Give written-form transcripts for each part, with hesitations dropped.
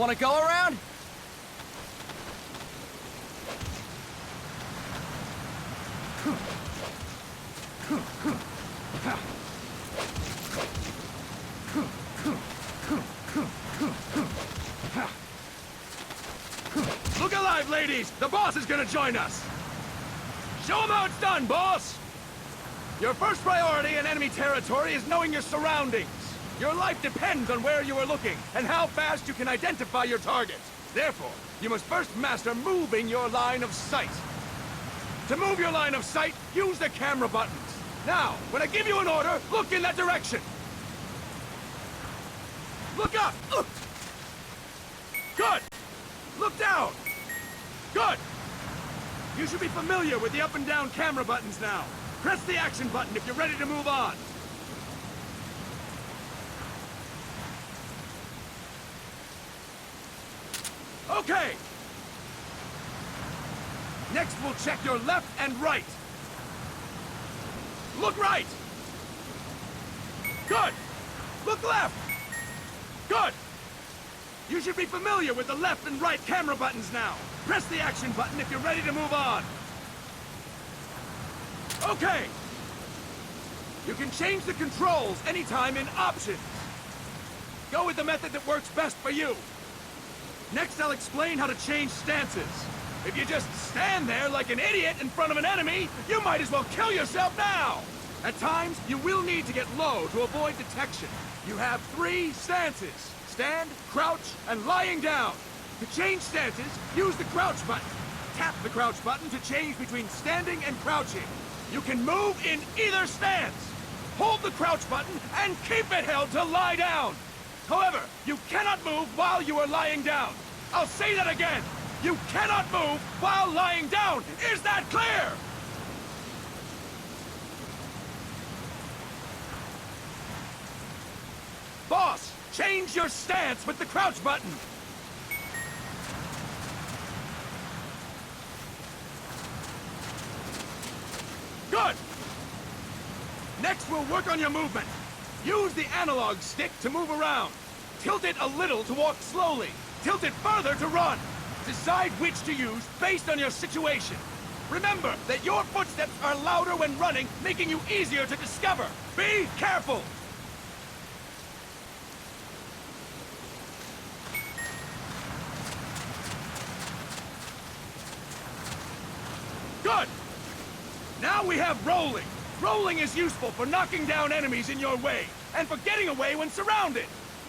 Want to go around? Look alive, ladies! The boss is gonna join us! Show him how it's done, boss! Your first priority in enemy territory is knowing your surroundings. Your life depends on where you are looking and how fast you can identify your target. Therefore, you must first master moving your line of sight. To move your line of sight, use the camera buttons. Now, when I give you an order, look in that direction. Look up! Good! Look down! Good! You should be familiar with the up and down camera buttons now. Press the action button if you're ready to move on. Okay! Next, we'll check your left and right. Look right! Good! Look left! Good! You should be familiar with the left and right camera buttons now. Press the action button if you're ready to move on. Okay! You can change the controls anytime in Options. Go with the method that works best for you. Next, I'll explain how to change stances. If you just stand there like an idiot in front of an enemy, you might as well kill yourself now! At times, you will need to get low to avoid detection. You have 3 stances: stand, crouch, and lying down. To change stances, use the crouch button. Tap the crouch button to change between standing and crouching. You can move in either stance. Hold the crouch button and keep it held to lie down. However, you cannot move while you are lying down. I'll say that again. You cannot move while lying down. Is that clear? Boss, change your stance with the crouch button. Good! Next, we'll work on your movement. Use the analog stick to move around. Tilt it a little to walk slowly. Tilt it further to run. Decide which to use based on your situation. Remember that your footsteps are louder when running, making you easier to discover. Be careful! Good! Now we have rolling. Rolling is useful for knocking down enemies in your way, and for getting away when surrounded.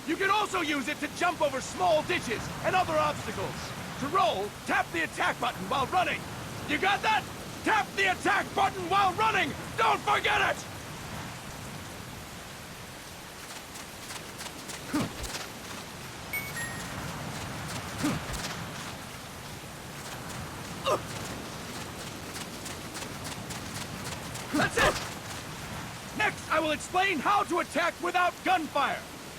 You can also use it to jump over small ditches and other obstacles. To roll, tap the attack button while running. You got that? Tap the attack button while running! Don't forget it! That's it! Next, I will explain how to attack without gunfire.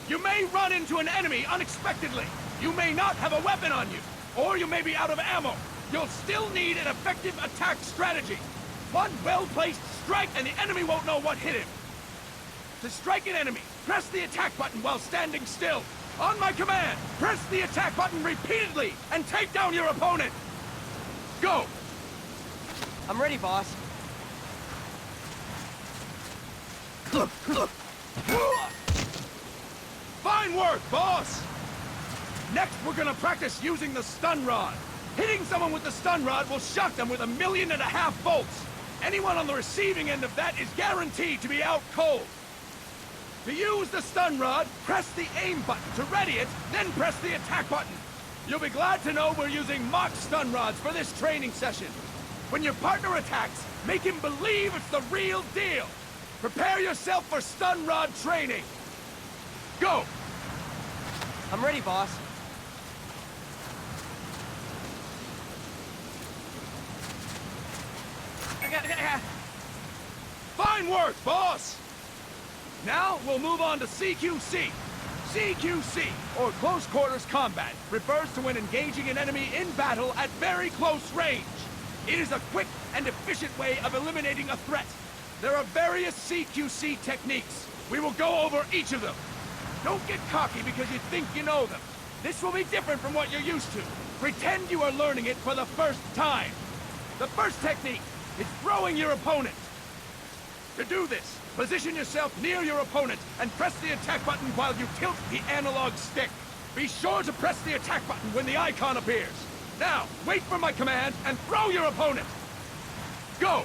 You may run into an enemy unexpectedly. You may not have a weapon on you, or you may be out of ammo. You'll still need an effective attack strategy. One well-placed strike and the enemy won't know what hit him. To strike an enemy, press the attack button while standing still. On my command, press the attack button repeatedly and take down your opponent. Go! I'm ready, boss. Fine work, boss! Next, we're gonna practice using the stun rod. Hitting someone with the stun rod will shock them with 1.5 million volts. Anyone on the receiving end of that is guaranteed to be out cold. To use the stun rod, press the aim button to ready it, then press the attack button. You'll be glad to know we're using mock stun rods for this training session. When your partner attacks, make him believe it's the real deal. Prepare yourself for stun rod training. Go! I'm ready, boss. Fine work, boss! Now, we'll move on to CQC. CQC, or Close Quarters Combat, refers to when engaging an enemy in battle at very close range. It is a quick and efficient way of eliminating a threat. There are various CQC techniques. We will go over each of them. Don't get cocky because you think you know them. This will be different from what you're used to. Pretend you are learning it for the first time. The first technique is throwing your opponent. To do this, position yourself near your opponent and press the attack button while you tilt the analog stick. Be sure to press the attack button when the icon appears. Now, wait for my command and throw your opponent. Go!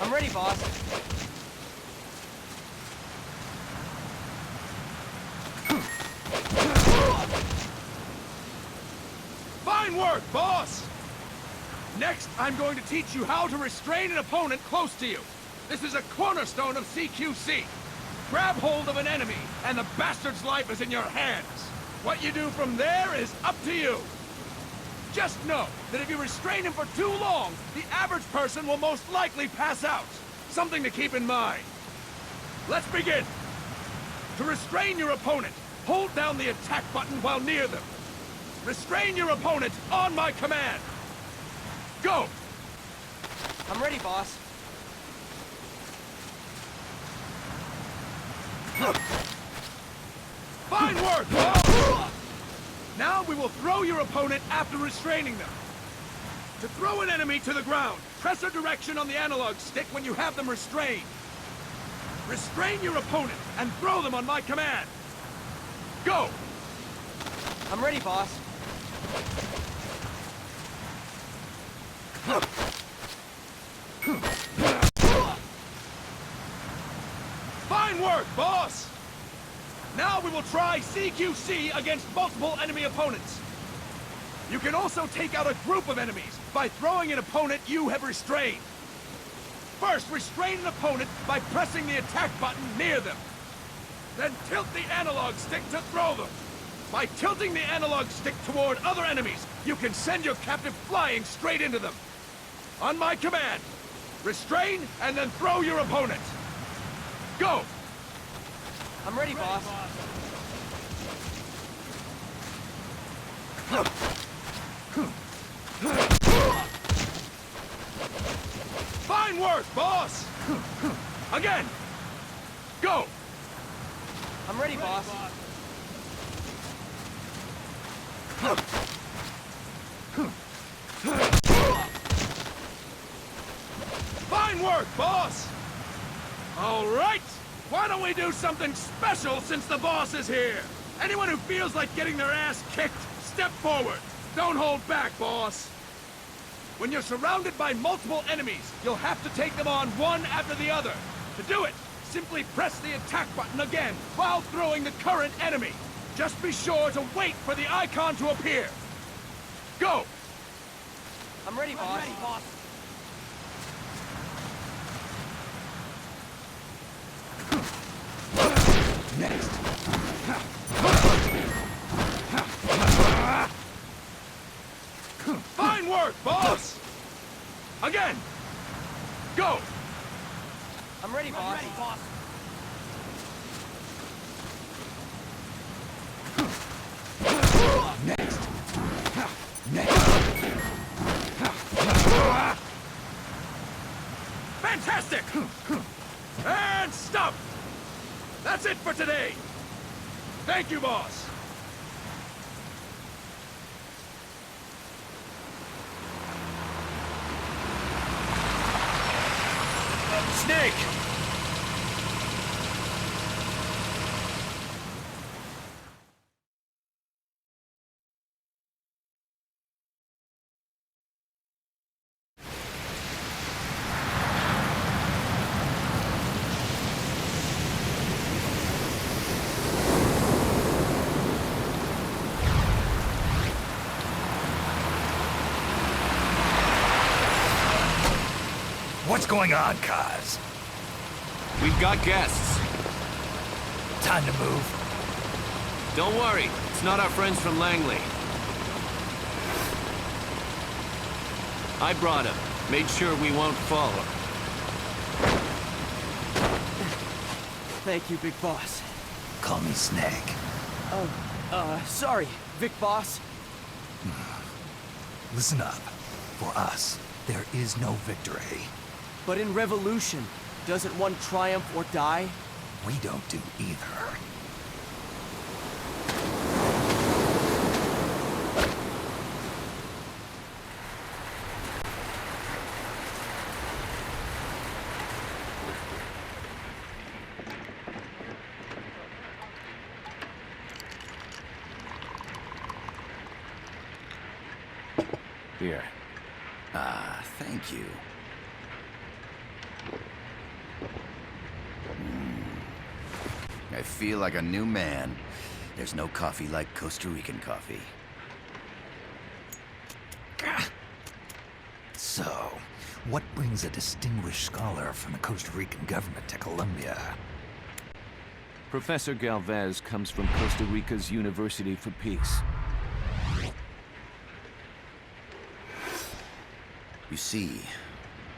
I'm ready, boss. Fine work, boss! Next, I'm going to teach you how to restrain an opponent close to you. This is a cornerstone of CQC. Grab hold of an enemy, and the bastard's life is in your hands. What you do from there is up to you. Just know that if you restrain him for too long, the average person will most likely pass out. Something to keep in mind. Let's begin. To restrain your opponent, hold down the attack button while near them. Restrain your opponent on my command. Go! I'm ready, boss. Fine work, boss! Now we will throw your opponent after restraining them. To throw an enemy to the ground, press a direction on the analog stick when you have them restrained. Restrain your opponent and throw them on my command. Go! I'm ready, boss. Fine work, boss! Now we will try CQC against multiple enemy opponents. You can also take out a group of enemies by throwing an opponent you have restrained. First, restrain an opponent by pressing the attack button near them. Then tilt the analog stick to throw them. By tilting the analog stick toward other enemies, you can send your captive flying straight into them. On my command, restrain and then throw your opponent. Go! I'm ready, boss. Fine work, boss! Again! Go! I'm ready, boss. Fine work, boss! All right! Why don't we do something special since the boss is here? Anyone who feels like getting their ass kicked, step forward. Don't hold back, boss. When you're surrounded by multiple enemies, you'll have to take them on one after the other. To do it, simply press the attack button again while throwing the current enemy. Just be sure to wait for the icon to appear. Go! I'm ready, boss. Next. Fine work, boss! Again! Go! I'm ready, boss. Next. Next. Fantastic! And stop! That's it for today! Thank you, boss! Snake! What's going on, Kaz? We've got guests. Time to move. Don't worry, it's not our friends from Langley. I brought him. Made sure we won't fall. Thank you, big boss. Call me Snake. Sorry, Vic boss. Listen up. For us, there is no victory. But in revolution, doesn't one triumph or die? We don't do either. Here. Ah, thank you. I feel like a new man. There's no coffee like Costa Rican coffee. So, what brings a distinguished scholar from the Costa Rican government to Colombia? Professor Galvez comes from Costa Rica's University for Peace. You see,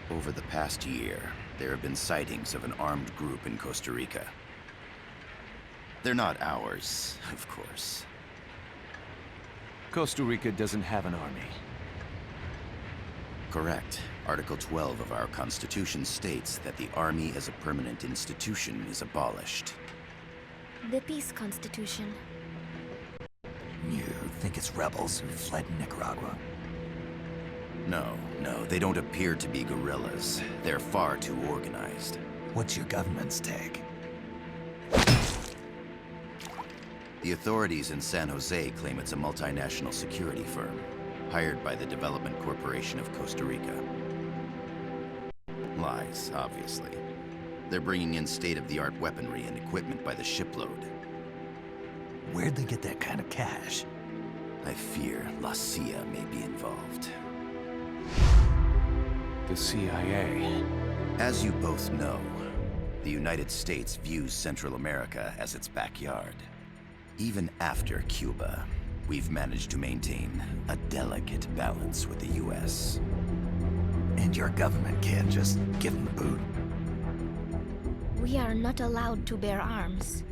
over the past year, there have been sightings of an armed group in Costa Rica. They're not ours, of course. Costa Rica doesn't have an army. Correct. Article 12 of our Constitution states that the Army as a permanent institution is abolished. The Peace Constitution. You think it's rebels who fled Nicaragua? No, they don't appear to be guerrillas. They're far too organized. What's your government's take? The authorities in San Jose claim it's a multinational security firm, hired by the Development Corporation of Costa Rica. Lies, obviously. They're bringing in state-of-the-art weaponry and equipment by the shipload. Where'd they get that kind of cash? I fear La CIA may be involved. The CIA. As you both know, the United States views Central America as its backyard. Even after Cuba, we've managed to maintain a delicate balance with the US. And your government can't just give them the boot? We are not allowed to bear arms.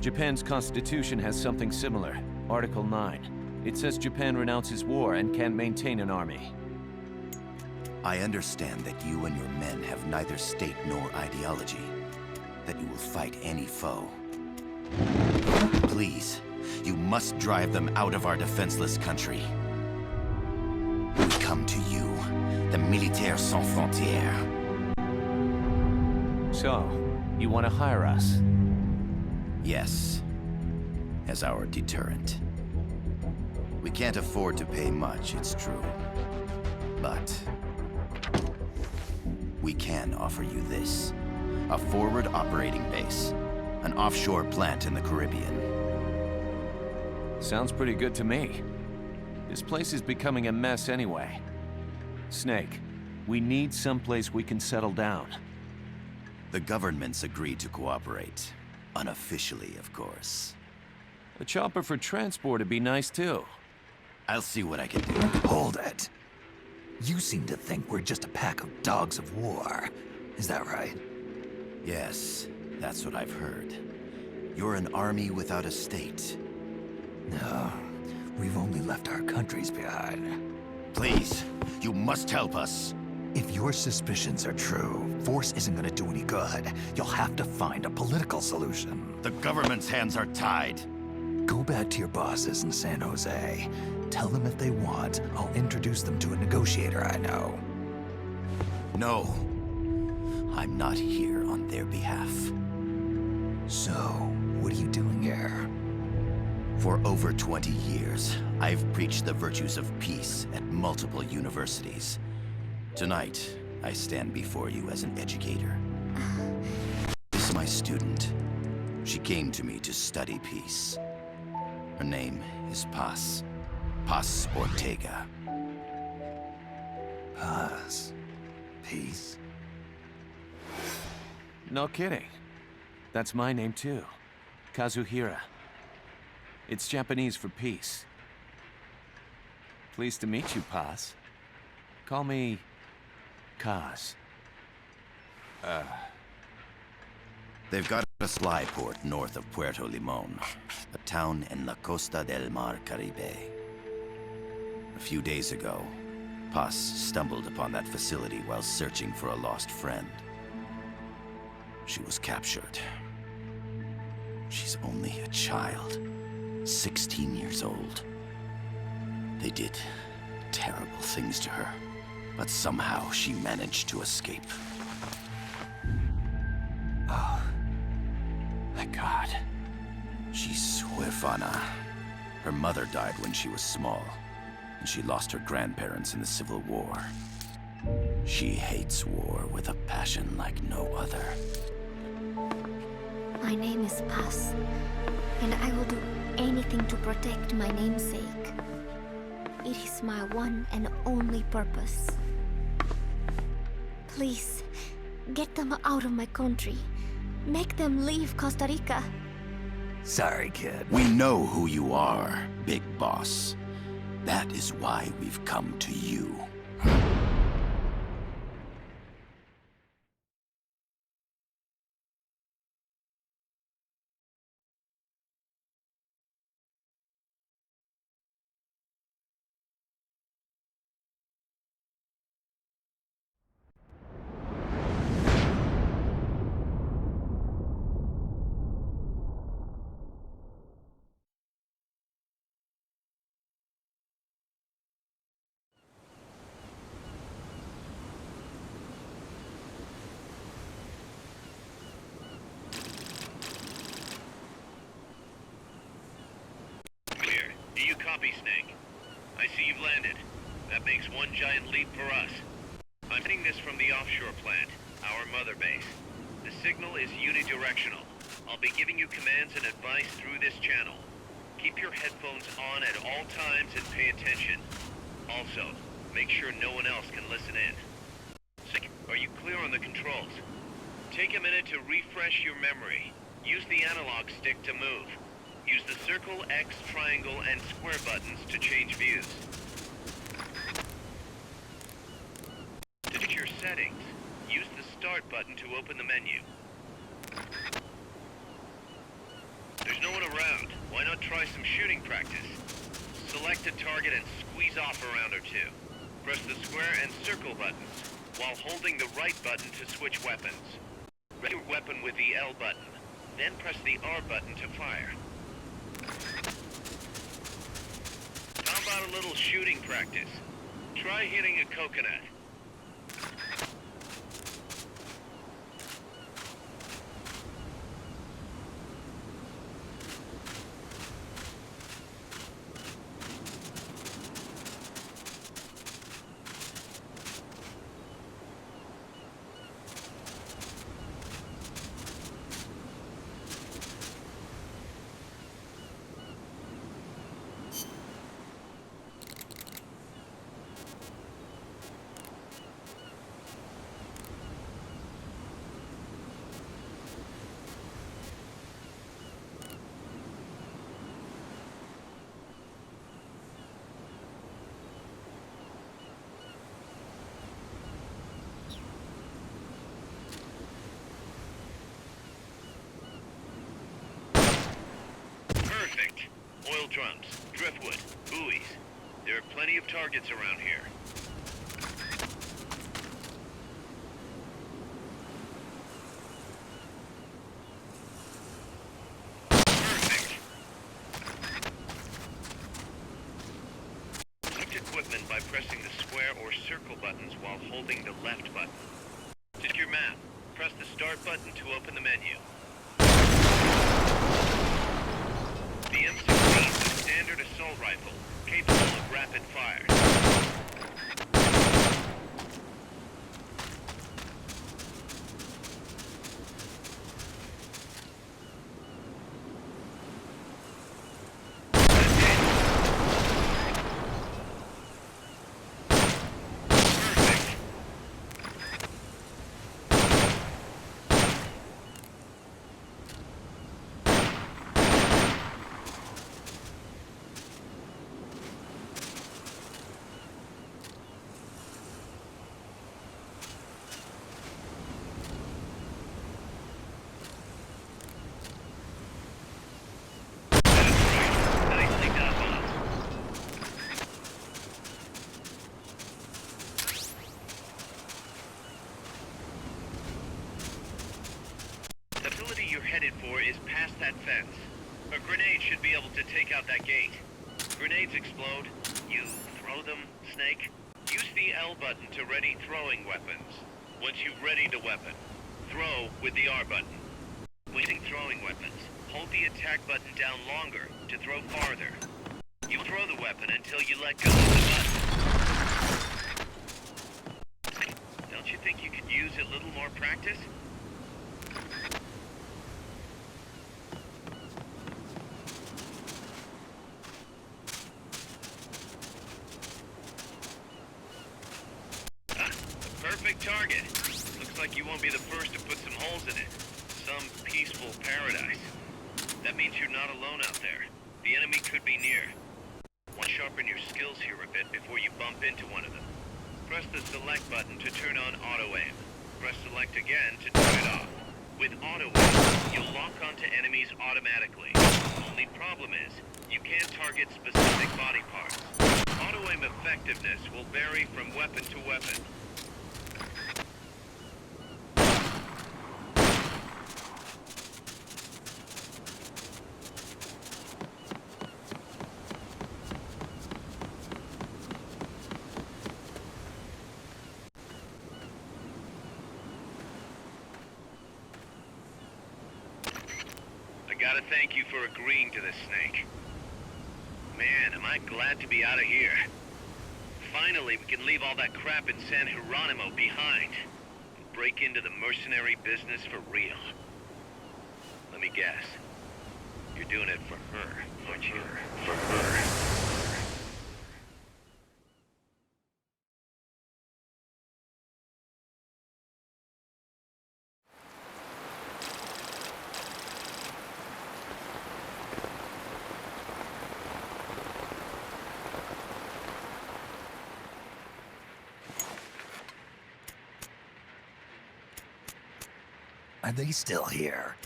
Japan's constitution has something similar. Article 9. It says Japan renounces war and can't maintain an army. I understand that you and your men have neither state nor ideology. That you will fight any foe. Please, you must drive them out of our defenseless country. We come to you, the Militaires Sans Frontières. So, you want to hire us? Yes, as our deterrent. We can't afford to pay much, it's true. But we can offer you this. A forward operating base. An offshore plant in the Caribbean. Sounds pretty good to me. This place is becoming a mess anyway. Snake, we need someplace we can settle down. The government's agreed to cooperate. Unofficially, of course. A chopper for transport would be nice too. I'll see what I can do. Hold it. You seem to think we're just a pack of dogs of war. Is that right? Yes, that's what I've heard. You're an army without a state. No, we've only left our countries behind. Please, you must help us. If your suspicions are true, force isn't gonna do any good. You'll have to find a political solution. The government's hands are tied. Go back to your bosses in San Jose. Tell them if they want, I'll introduce them to a negotiator I know. No. I'm not here on their behalf. So, what are you doing here? For over 20 years, I've preached the virtues of peace at multiple universities. Tonight, I stand before you as an educator. This is my student. She came to me to study peace. Her name is Paz. Paz Ortega. Paz. Peace. No kidding. That's my name too. Kazuhira. It's Japanese for peace. Pleased to meet you, Paz. Call me Kaz. They've got a supply port north of Puerto Limon, a town in la Costa del Mar Caribe. A few days ago, Paz stumbled upon that facility while searching for a lost friend. She was captured. She's only a child, 16 years old. They did terrible things to her, but somehow she managed to escape. Oh, my God. She's huérfana. Her mother died when she was small, and she lost her grandparents in the Civil War. She She hates war with a passion like no other. My name is Paz, and I will do anything to protect my namesake. It is my one and only purpose. Please, get them out of my country. Make them leave Costa Rica. Sorry, kid. We know who you are, Big Boss. That is why we've come to you. Clear. Do you copy, Snake? I see you've landed. That makes one giant leap for us. I'm hitting this from the offshore plant, our mother base. The signal is unidirectional. I'll be giving you commands and advice through this channel. Keep your headphones on at all times and pay attention. Also, make sure no one else can listen in. Snake, are you clear on the controls? Take a minute to refresh your memory. Use the analog stick to move. Use the circle, X, triangle, and square buttons to change views. To check your settings, use the start button to open the menu. There's no one around. Why not try some shooting practice? Select a target and squeeze off a round or two. Press the square and circle buttons, while holding the right button to switch weapons. Ready your weapon with the L button, then press the R button to fire. How about a little shooting practice? Try hitting a coconut. Perfect. Oil drums, driftwood, buoys. There are plenty of targets around here. Perfect. Select equipment by pressing the square or circle buttons while holding the left button. Check your map. Press the start button to open the menu. The M16 is a standard assault rifle, capable of rapid fire. Headed for is past that fence. A grenade should be able to take out that gate. Grenades explode. You throw them, Snake. Use the L button to ready throwing weapons. Once you've readied a weapon, throw with the R button. When using throwing weapons, hold the attack button down longer to throw farther. You throw the weapon until you let go of the button. think you could use a little more practice? Perfect target. Looks like you won't be the first to put some holes in it. Some peaceful paradise. That means you're not alone out there. The enemy could be near. Want to sharpen your skills here a bit before you bump into one of them. Press the select button to turn on auto-aim. Press select again to turn it off. With auto-aim, you'll lock onto enemies automatically. Only problem is, you can't target specific body parts. Auto-aim effectiveness will vary from weapon to weapon. Gotta thank you for agreeing to this, Snake. Man, am I glad to be out of here. Finally, we can leave all that crap in San Geronimo behind. And break into the mercenary business for real. Let me guess. You're doing it for her, aren't you? For her. Are they still here?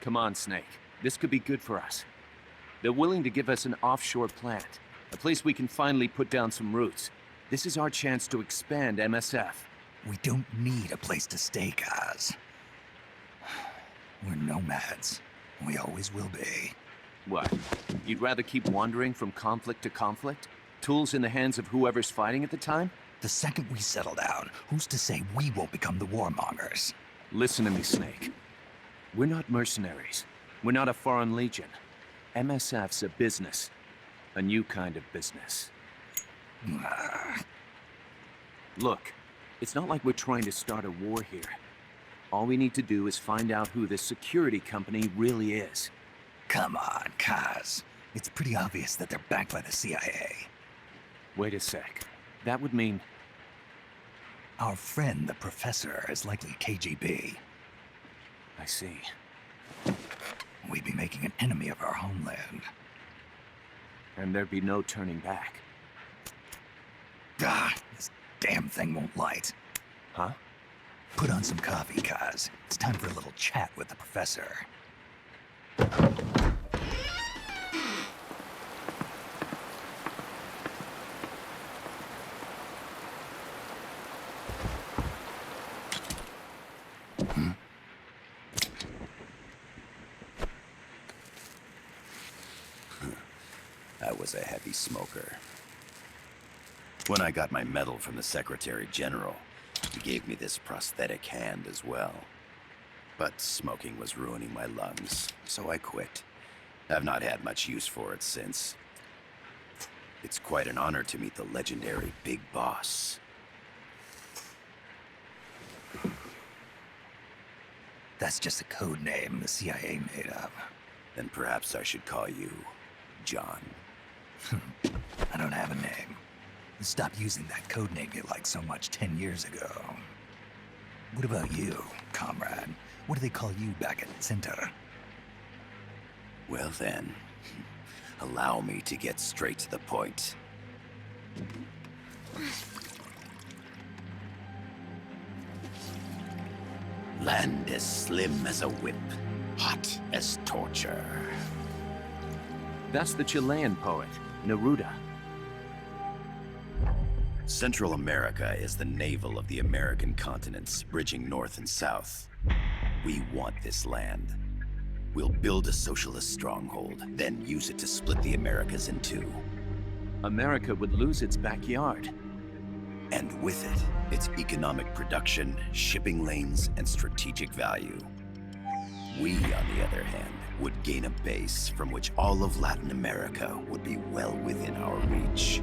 Come on, Snake. This could be good for us. They're willing to give us an offshore plant. A place we can finally put down some roots. This is our chance to expand MSF. We don't need a place to stay, Kaz. We're nomads. We always will be. What? You'd rather keep wandering from conflict to conflict? Tools in the hands of whoever's fighting at the time? The second we settle down, who's to say we won't become the warmongers? Listen to me, Snake. We're not mercenaries. We're not a foreign legion. MSF's a business. A new kind of business. Look, it's not like we're trying to start a war here. All we need to do is find out who this security company really is. Come on, Kaz. It's pretty obvious that they're backed by the CIA. Wait a sec. That would mean... Our friend, the Professor, is likely KGB. I see. We'd be making an enemy of our homeland. And there'd be no turning back. Ah, this damn thing won't light. Huh? Put on some coffee, Kaz. It's time for a little chat with the Professor. I was a heavy smoker. When I got my medal from the Secretary General, he gave me this prosthetic hand as well. But smoking was ruining my lungs, so I quit. I've not had much use for it since. It's quite an honor to meet the legendary Big Boss. That's just a code name the CIA made up. Then perhaps I should call you John. I don't have a name. Stop using that code name you liked so much 10 years ago. What about you, comrade? What do they call you back at Center? Well then, allow me to get straight to the point. Land as slim as a whip, hot as torture. That's the Chilean poet, Neruda. Central America is the navel of the American continents, bridging north and south. We want this land. We'll build a socialist stronghold, then use it to split the Americas in two. America would lose its backyard. And with it, its economic production, shipping lanes, and strategic value. We, on the other hand, would gain a base from which all of Latin America would be well within our reach.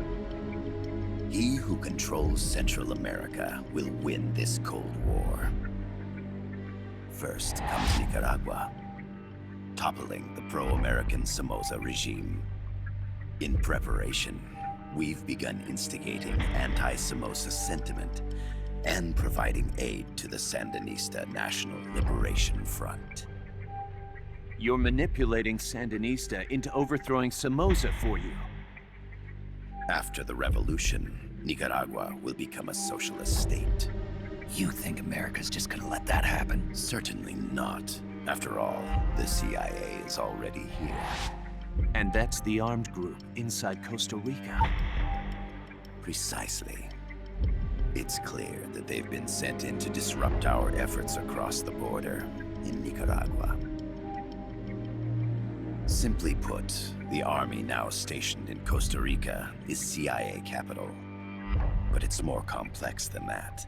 He who controls Central America will win this Cold War. First comes Nicaragua, toppling the pro-American Somoza regime. In preparation, we've begun instigating anti-Somoza sentiment and providing aid to the Sandinista National Liberation Front. You're manipulating Sandinista into overthrowing Somoza for you. After the revolution, Nicaragua will become a socialist state. You think America's just gonna let that happen? Certainly not. After all, the CIA is already here. And that's the armed group inside Costa Rica. Precisely. It's clear that they've been sent in to disrupt our efforts across the border in Nicaragua. Simply put, the army now stationed in Costa Rica is CIA capital. But it's more complex than that.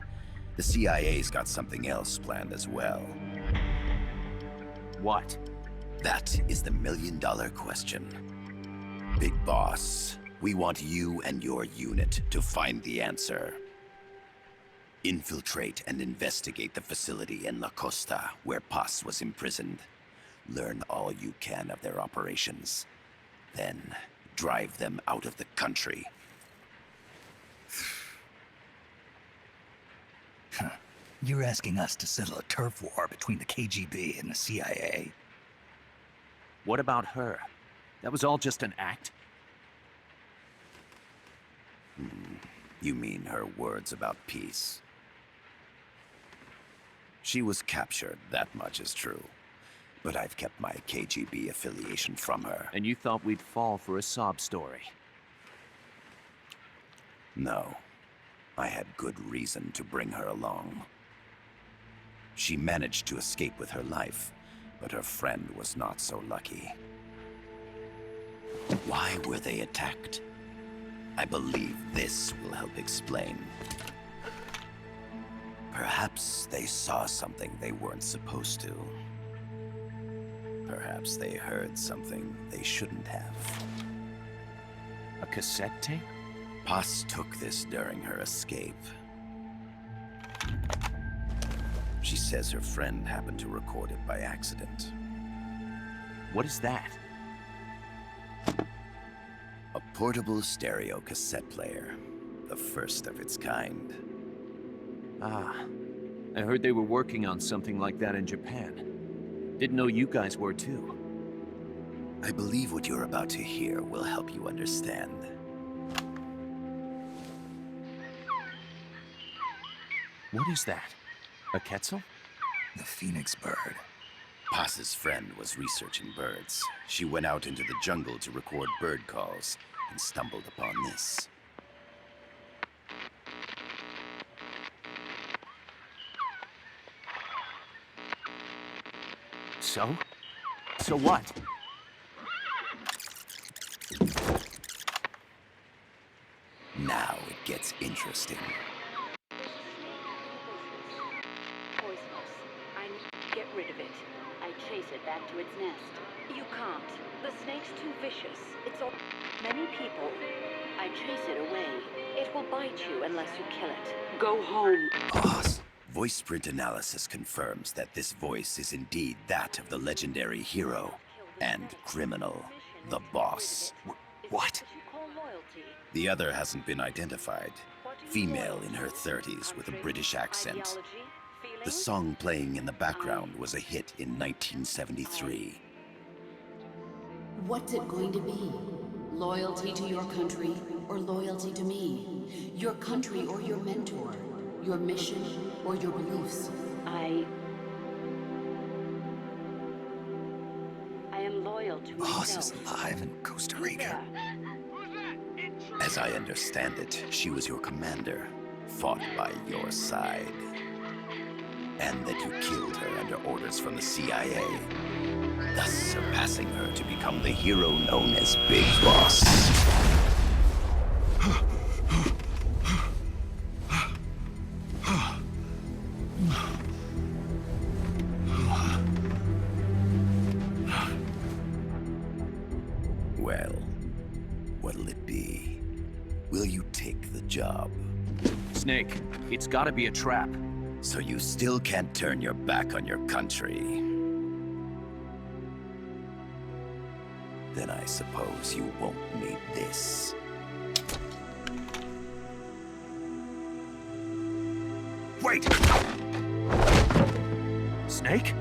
The CIA's got something else planned as well. What? That is the million-dollar question. Big Boss, we want you and your unit to find the answer. Infiltrate and investigate the facility in La Costa where Paz was imprisoned. Learn all you can of their operations. Then, drive them out of the country. You're asking us to settle a turf war between the KGB and the CIA? What about her? That was all just an act? You mean her words about peace? She was captured, that much is true. But I've kept my KGB affiliation from her. And you thought we'd fall for a sob story? No. I had good reason to bring her along. She managed to escape with her life, but her friend was not so lucky. Why were they attacked? I believe this will help explain. Perhaps they saw something they weren't supposed to. Perhaps they heard something they shouldn't have. A cassette tape? Paz took this during her escape. She says her friend happened to record it by accident. What is that? A portable stereo cassette player. The first of its kind. Ah, I heard they were working on something like that in Japan. Didn't know you guys were too. I believe what you're about to hear will help you understand. What is that? A Quetzal? The phoenix bird. Paz's friend was researching birds. She went out into the jungle to record bird calls and stumbled upon this. So? So what? Now it gets interesting. Poisonous. I need to get rid of it. I chase it back to its nest. You can't. The snake's too vicious. It's all... Many people. I chase it away. It will bite you unless you kill it. Go home. Boss. Voice print analysis confirms that this voice is indeed that of the legendary hero and criminal, the Boss. What? The other hasn't been identified. Female in her 30s with a British accent. The song playing in the background was a hit in 1973. What's it going to be? Loyalty to your country or loyalty to me? Your country or your mentor? Your mission or your beliefs? I am loyal to Boss myself. is alive in Costa Rica. As I understand it, she was your commander, fought by your side. And that you killed her under orders from the CIA, thus surpassing her to become the hero known as Big Boss. Well, what'll it be? Will you take the job. Snake, it's gotta be a trap. So you still can't turn your back on your country. Then I suppose you won't need this. Wait! Snake?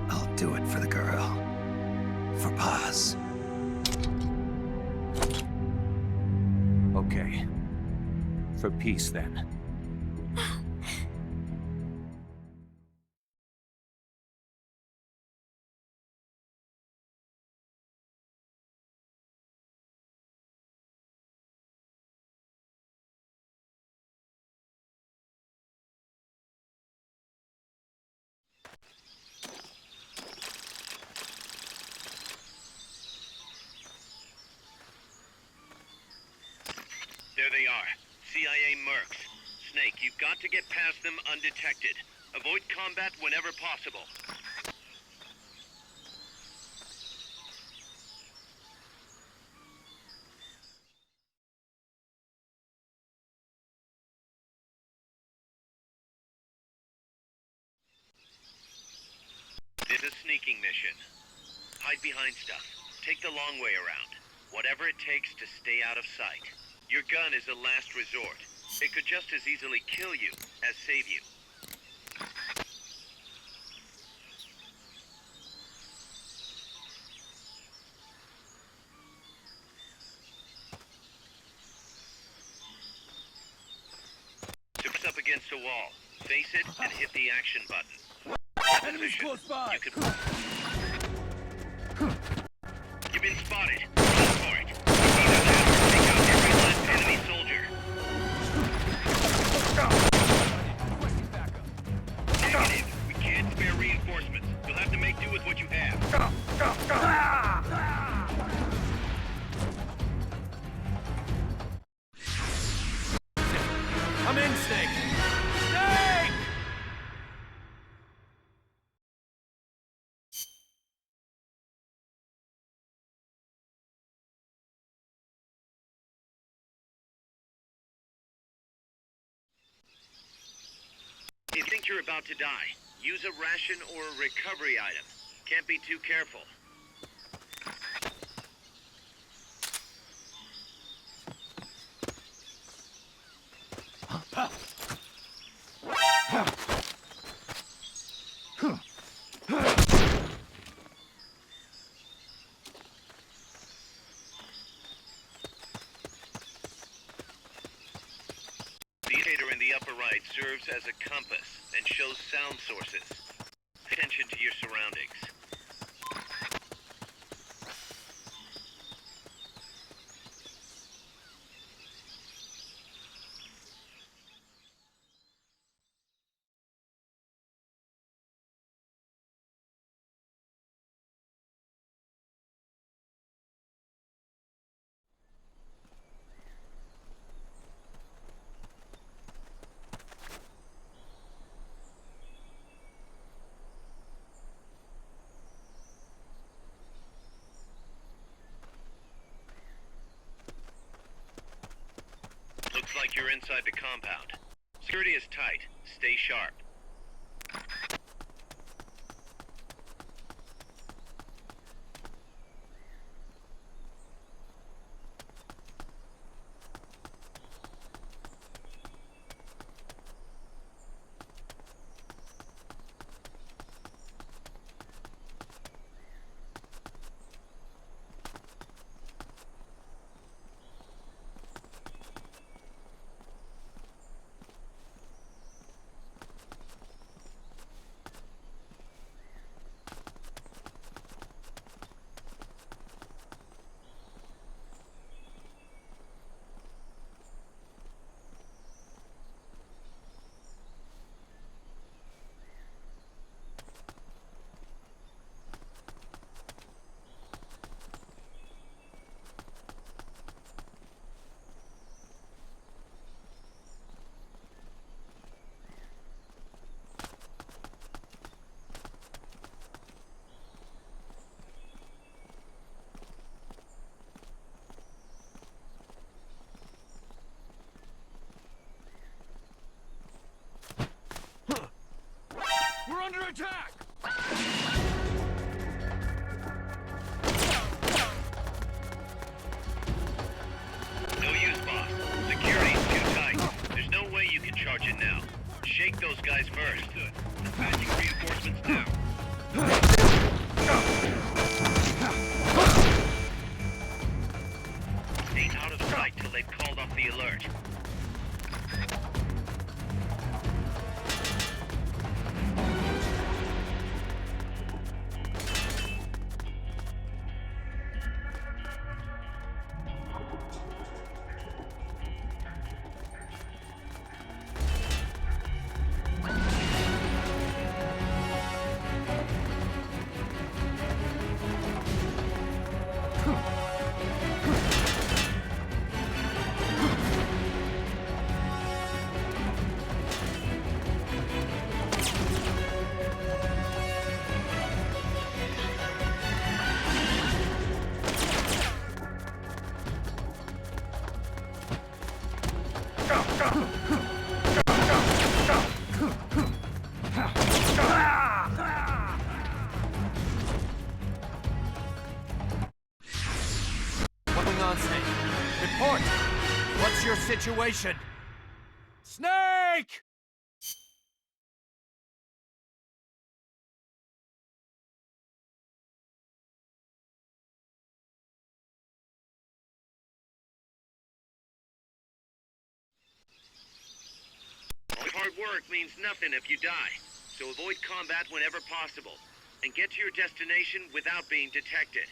I'll do it for the girl. For Paz. Okay. For peace, then. There they are. CIA mercs. Snake, you've got to get past them undetected. Avoid combat whenever possible. It's a sneaking mission. Hide behind stuff. Take the long way around. Whatever it takes to stay out of sight. Your gun is a last resort. It could just as easily kill you as save you. Press up against a wall. Face it and hit the action button. Enemies close by! You could... You've been spotted. Go for it. Take out every last enemy soldier. Negative. We can't spare reinforcements. You'll have to make do with what you have. Come in, Snake! Snake! If you think you're about to die, use a ration or a recovery item. Can't be too careful. The indicator in the upper right serves as a compass and shows sound sources. Pay attention to your surroundings. Looks like you're inside the compound. Security is tight. Stay sharp. Shake those guys first. Dispatching reinforcements now. Stay out of sight till they've called off the alert. What's going on, Snake? Report! What's your situation? Snake! Hard work means nothing if you die, so avoid combat whenever possible, and get to your destination without being detected.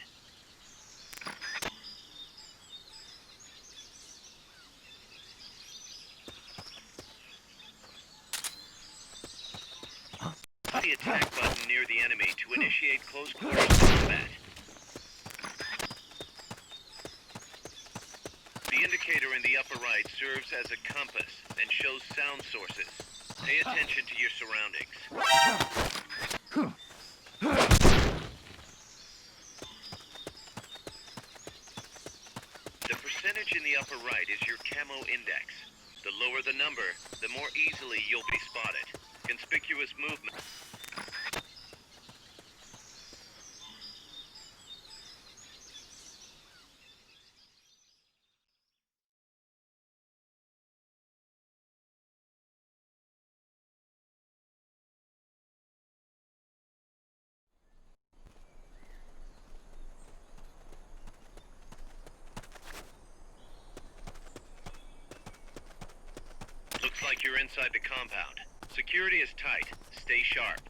Hit the attack button near the enemy to initiate close quarters combat. The indicator in the upper right serves as a compass and shows sound sources. Pay attention to your surroundings. The percentage in the upper right is your camo index. The lower the number, the more easily you'll be spotted. Conspicuous movement. Looks like you're inside the compound. Security is tight. Stay sharp.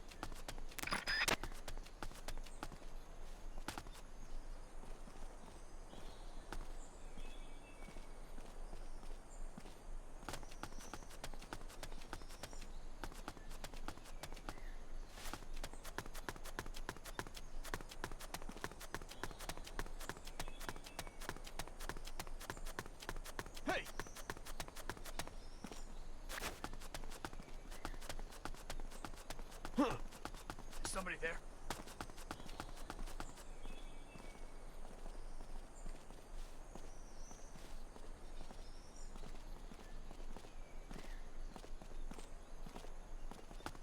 Hey! Huh. Is somebody there?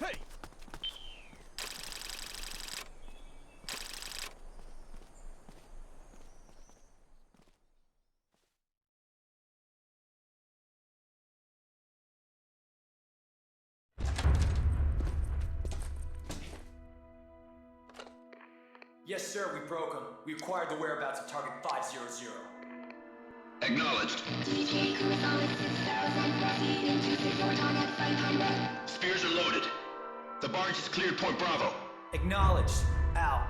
Hey! Yes, sir, we broke them. We acquired the whereabouts of target 500. Acknowledged. Spears are loaded. The barge has cleared Point Bravo. Acknowledged. Out.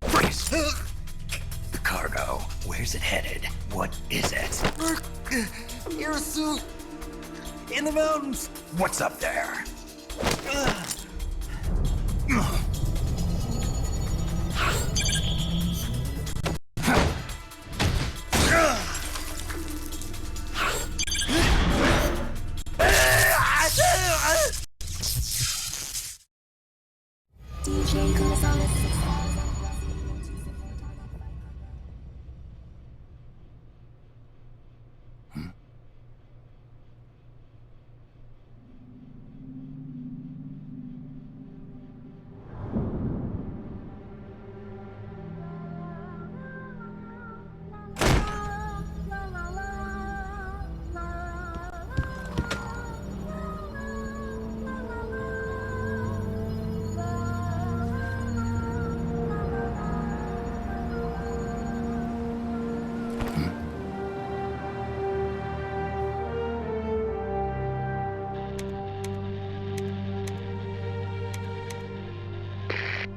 Freeze! The cargo. Where's it headed? What is it? Airsuit! In the mountains! What's up there? DJ Gonzalez.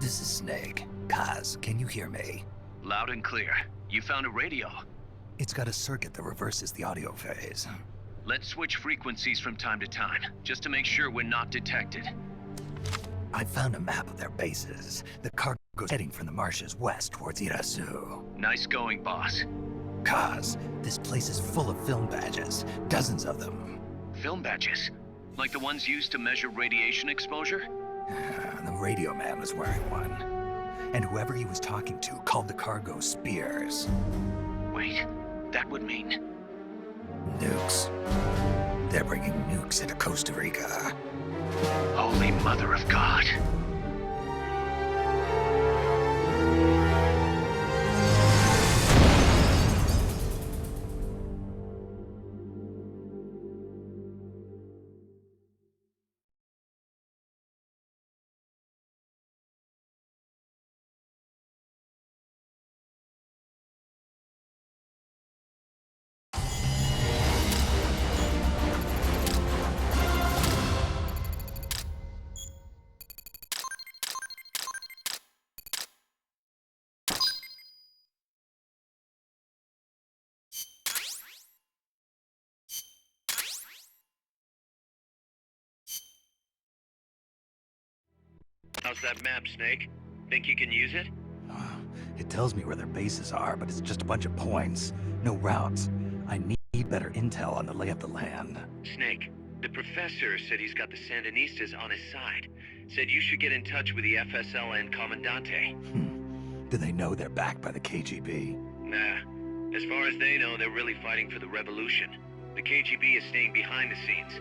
This is Snake. Kaz, can you hear me? Loud and clear. You found a radio. It's got a circuit that reverses the audio phase. Let's switch frequencies from time to time, just to make sure we're not detected. I found a map of their bases. The cargo's heading from the marshes west towards Irasu. Nice going, boss. Kaz, this place is full of film badges. Dozens of them. Film badges? Like the ones used to measure radiation exposure? The radio man was wearing one. And whoever he was talking to called the cargo spears. Wait, that would mean... Nukes. They're bringing nukes into Costa Rica. Holy Mother of God. How's that map, Snake? Think you can use it? It tells me where their bases are, but it's just a bunch of points. No routes. I need better intel on the lay of the land. Snake, the professor said he's got the Sandinistas on his side. Said you should get in touch with the FSL and Commandante. Do they know they're backed by the KGB? Nah. As far as they know, they're really fighting for the revolution. The KGB is staying behind the scenes.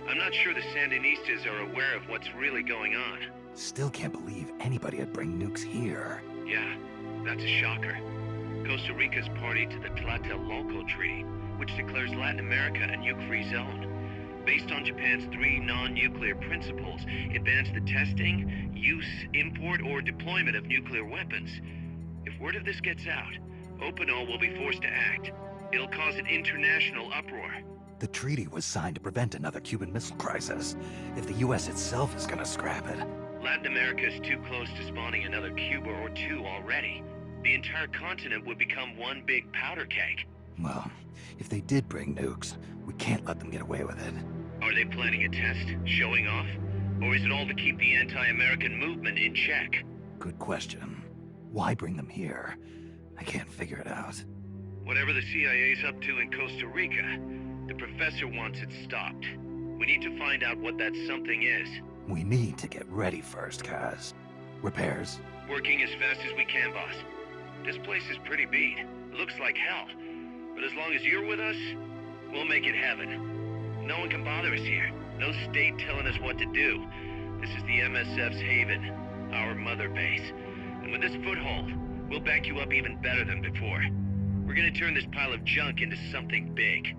I'm not sure the Sandinistas are aware of what's really going on. Still can't believe anybody would bring nukes here. Yeah, that's a shocker. Costa Rica's party to the Tlatelolco Treaty, which declares Latin America a nuke-free zone. Based on Japan's 3 non-nuclear principles, it bans the testing, use, import, or deployment of nuclear weapons. If word of this gets out, Opinol will be forced to act. It'll cause an international uproar. The treaty was signed to prevent another Cuban Missile Crisis. If the US itself is gonna scrap it... Latin America is too close to spawning another Cuba or two already. The entire continent would become one big powder keg. Well, if they did bring nukes, we can't let them get away with it. Are they planning a test? Showing off? Or is it all to keep the anti-American movement in check? Good question. Why bring them here? I can't figure it out. Whatever the CIA's up to in Costa Rica, the professor wants it stopped. We need to find out what that something is. We need to get ready first, Kaz. Repairs? Working as fast as we can, boss. This place is pretty beat. It looks like hell. But as long as you're with us, we'll make it heaven. No one can bother us here. No state telling us what to do. This is the MSF's haven, our mother base. And with this foothold, we'll back you up even better than before. We're gonna turn this pile of junk into something big.